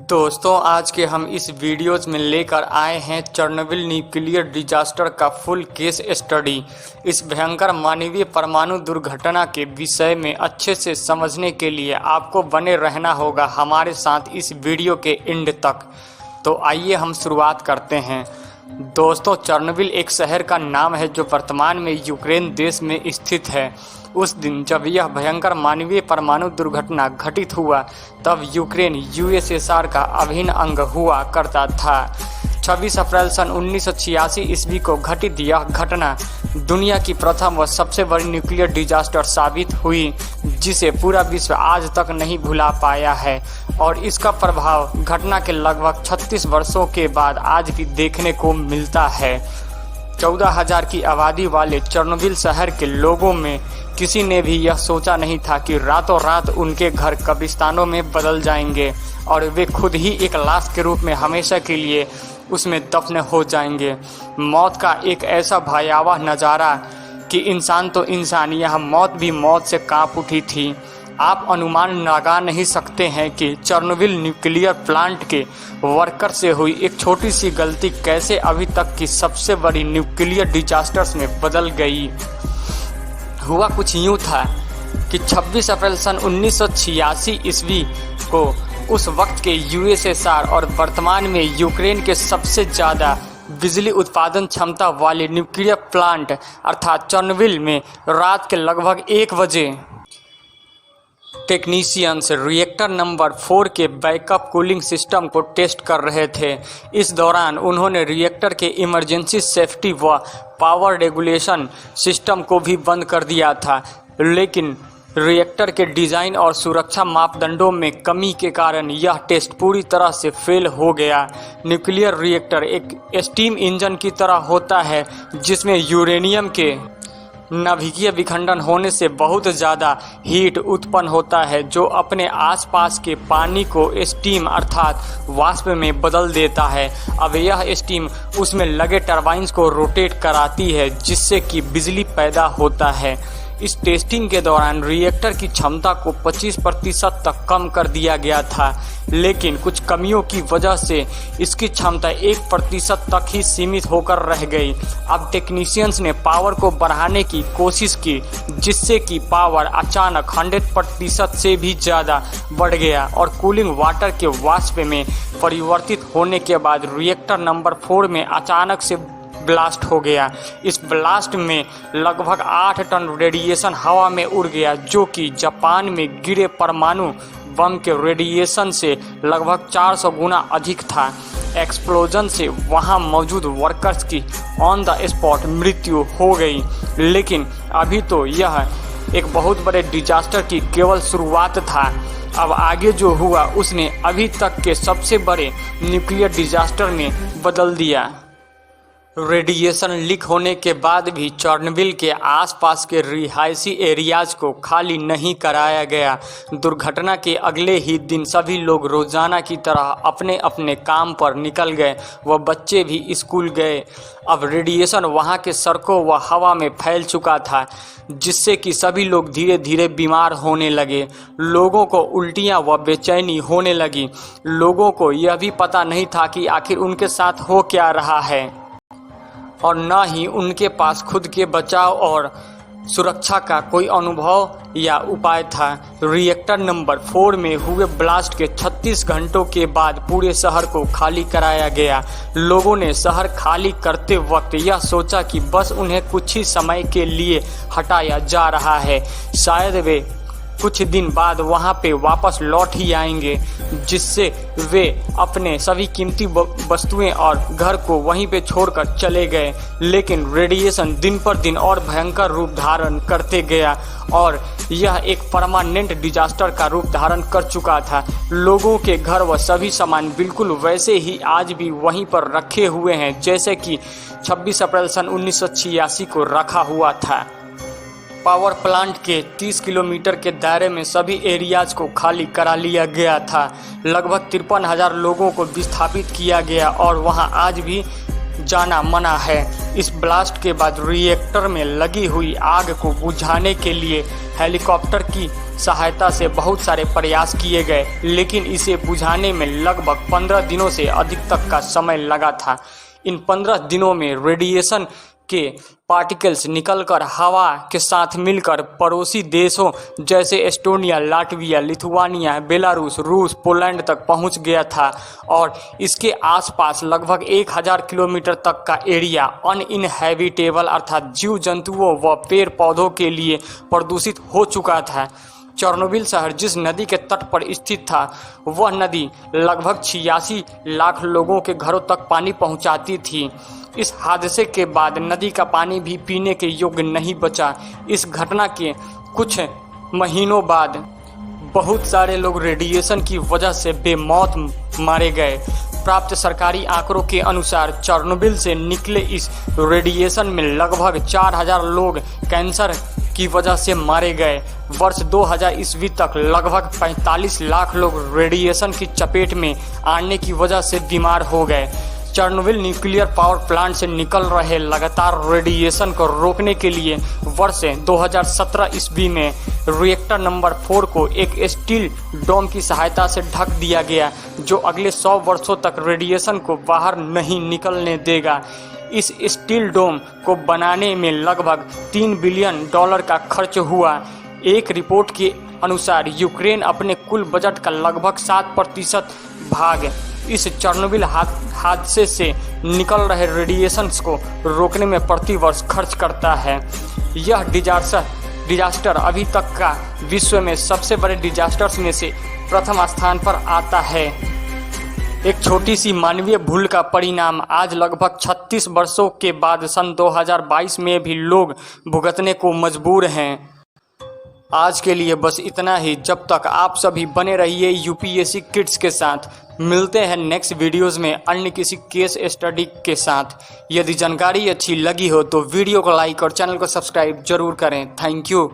दोस्तों आज के हम इस वीडियोज़ में लेकर आए हैं चेरनोबिल न्यूक्लियर डिजास्टर का फुल केस स्टडी। इस भयंकर मानवीय परमाणु दुर्घटना के विषय में अच्छे से समझने के लिए आपको बने रहना होगा हमारे साथ इस वीडियो के एंड तक। तो आइए हम शुरुआत करते हैं। दोस्तों चेरनोबिल एक शहर का नाम है जो वर्तमान में यूक्रेन देश में स्थित है। उस दिन जब यह भयंकर मानवीय परमाणु दुर्घटना घटित हुआ तब यूक्रेन यूएसएसआर का अभिन्न अंग हुआ करता था। 26 अप्रैल सन 1986 ईस्वी को घटित यह घटना दुनिया की प्रथम व सबसे बड़ी न्यूक्लियर डिजास्टर साबित हुई जिसे पूरा विश्व आज तक नहीं भुला पाया है और इसका प्रभाव घटना के लगभग 36 वर्षों के बाद आज भी देखने को मिलता है। 14,000 की आबादी वाले चेरनोबिल शहर के लोगों में किसी ने भी यह सोचा नहीं था कि रातों रात उनके घर कब्रिस्तानों में बदल जाएंगे और वे खुद ही एक लाश के रूप में हमेशा के लिए उसमें दफन हो जाएंगे। मौत का एक ऐसा भयावह नज़ारा कि इंसान तो इंसान, यह मौत भी मौत से कांप उठी थी। आप अनुमान लगा नहीं सकते हैं कि चेरनोबिल न्यूक्लियर प्लांट के वर्कर से हुई एक छोटी सी गलती कैसे अभी तक की सबसे बड़ी न्यूक्लियर डिजास्टर्स में बदल गई। हुआ कुछ यूँ था कि 26 अप्रैल सन 1986 ईस्वी को उस वक्त के यूएसएसआर और वर्तमान में यूक्रेन के सबसे ज़्यादा बिजली उत्पादन क्षमता वाले न्यूक्लियर प्लांट अर्थात चेरनोबिल में रात के लगभग 1 बजे टेक्नीशियंस रिएक्टर नंबर 4 के बैकअप कूलिंग सिस्टम को टेस्ट कर रहे थे। इस दौरान उन्होंने रिएक्टर के इमरजेंसी सेफ्टी व पावर रेगुलेशन सिस्टम को भी बंद कर दिया था, लेकिन रिएक्टर के डिज़ाइन और सुरक्षा मापदंडों में कमी के कारण यह टेस्ट पूरी तरह से फेल हो गया। न्यूक्लियर रिएक्टर एक स्टीम इंजन की तरह होता है जिसमें यूरेनियम के नाभिकीय विखंडन होने से बहुत ज़्यादा हीट उत्पन्न होता है जो अपने आसपास के पानी को स्टीम अर्थात वाष्प में बदल देता है। अब यह स्टीम उसमें लगे टरबाइन्स को रोटेट कराती है जिससे कि बिजली पैदा होता है। इस टेस्टिंग के दौरान रिएक्टर की क्षमता को 25% तक कम कर दिया गया था, लेकिन कुछ कमियों की वजह से इसकी क्षमता 1% तक ही सीमित होकर रह गई। अब टेक्नीशियंस ने पावर को बढ़ाने की कोशिश की जिससे कि पावर अचानक 100% से भी ज़्यादा बढ़ गया और कूलिंग वाटर के वाष्प में परिवर्तित होने के बाद रिएक्टर नंबर 4 में अचानक से ब्लास्ट हो गया। इस ब्लास्ट में लगभग 8 टन रेडिएशन हवा में उड़ गया जो कि जापान में गिरे परमाणु बम के रेडिएशन से लगभग 400 गुना अधिक था। एक्सप्लोजन से वहां मौजूद वर्कर्स की ऑन द स्पॉट मृत्यु हो गई, लेकिन अभी तो यह एक बहुत बड़े डिजास्टर की केवल शुरुआत था। अब आगे जो हुआ उसने अभी तक के सबसे बड़े न्यूक्लियर डिजास्टर में बदल दिया। रेडिएशन लीक होने के बाद भी चेरनोबिल के आसपास के रिहायशी एरियाज को खाली नहीं कराया गया। दुर्घटना के अगले ही दिन सभी लोग रोजाना की तरह अपने अपने काम पर निकल गए व बच्चे भी स्कूल गए। अब रेडिएशन वहां के सड़कों व हवा में फैल चुका था जिससे कि सभी लोग धीरे धीरे बीमार होने लगे। लोगों को उल्टियां व बेचैनी होने लगी। लोगों को यह भी पता नहीं था कि आखिर उनके साथ हो क्या रहा है और न ही उनके पास खुद के बचाव और सुरक्षा का कोई अनुभव या उपाय था। रिएक्टर नंबर 4 में हुए ब्लास्ट के 36 घंटों के बाद पूरे शहर को खाली कराया गया। लोगों ने शहर खाली करते वक्त यह सोचा कि बस उन्हें कुछ ही समय के लिए हटाया जा रहा है, शायद वे कुछ दिन बाद वहां पे वापस लौट ही आएंगे, जिससे वे अपने सभी कीमती वस्तुएं और घर को वहीं पे छोड़कर चले गए। लेकिन रेडिएशन दिन पर दिन और भयंकर रूप धारण करते गया और यह एक परमानेंट डिजास्टर का रूप धारण कर चुका था। लोगों के घर व सभी सामान बिल्कुल वैसे ही आज भी वहीं पर रखे हुए हैं जैसे कि 26 अप्रैल सन 1986 को रखा हुआ था। पावर प्लांट के 30 किलोमीटर के दायरे में सभी एरियाज को खाली करा लिया गया था। लगभग 53,000 लोगों को विस्थापित किया गया और वहां आज भी जाना मना है। इस ब्लास्ट के बाद रिएक्टर में लगी हुई आग को बुझाने के लिए हेलीकॉप्टर की सहायता से बहुत सारे प्रयास किए गए, लेकिन इसे बुझाने में लगभग 15 दिनों से अधिक तक का समय लगा था। इन 15 दिनों में रेडिएशन के पार्टिकल्स निकलकर हवा के साथ मिलकर पड़ोसी देशों जैसे एस्टोनिया, लाटविया, लिथुआनिया, बेलारूस, रूस, पोलैंड तक पहुंच गया था और इसके आसपास लगभग 1000 किलोमीटर तक का एरिया अनइनहैबिटेबल अर्थात जीव जंतुओं व पेड़ पौधों के लिए प्रदूषित हो चुका था। चेर्नोबिल शहर जिस नदी के तट पर स्थित था, वह नदी लगभग 86 लाख लोगों के घरों तक पानी पहुंचाती थी। इस हादसे के बाद नदी का पानी भी पीने के योग्य नहीं बचा। इस घटना के कुछ महीनों बाद बहुत सारे लोग रेडिएशन की वजह से बेमौत मारे गए। प्राप्त सरकारी आंकड़ों के अनुसार चेर्नोबिल से निकले इस रेडिएशन में लगभग 4000 लोग कैंसर की वजह से मारे गए। वर्ष 2000 ईस्वी तक लगभग 45 लाख लोग रेडिएशन की चपेट में आने की वजह से बीमार हो गए। चेर्नोबिल न्यूक्लियर पावर प्लांट से निकल रहे लगातार रेडिएशन को रोकने के लिए वर्ष 2017 ईस्वी में रिएक्टर नंबर 4 को एक स्टील डोम की सहायता से ढक दिया गया, जो अगले 100 वर्षों तक रेडिएशन को बाहर नहीं निकलने देगा। इस स्टील डोम को बनाने में लगभग $3 बिलियन का खर्च हुआ। एक रिपोर्ट के अनुसार यूक्रेन अपने कुल बजट का लगभग 7% भाग इस चेर्नोबिल हादसे से निकल रहे रेडिएशन को रोकने में प्रतिवर्ष खर्च करता है। यह डिजास्टर अभी तक का विश्व में सबसे बड़े डिजास्टर्स में से प्रथम स्थान पर आता है। एक छोटी सी मानवीय भूल का परिणाम आज लगभग 36 वर्षों के बाद सन 2022 में भी लोग भुगतने को मजबूर हैं। आज के लिए बस इतना ही। जब तक आप सभी बने रहिए यूपीएससी किड्स के साथ। मिलते हैं नेक्स्ट वीडियोस में अन्य किसी केस स्टडी के साथ। यदि जानकारी अच्छी लगी हो तो वीडियो को लाइक और चैनल को सब्सक्राइब जरूर करें। Thank you.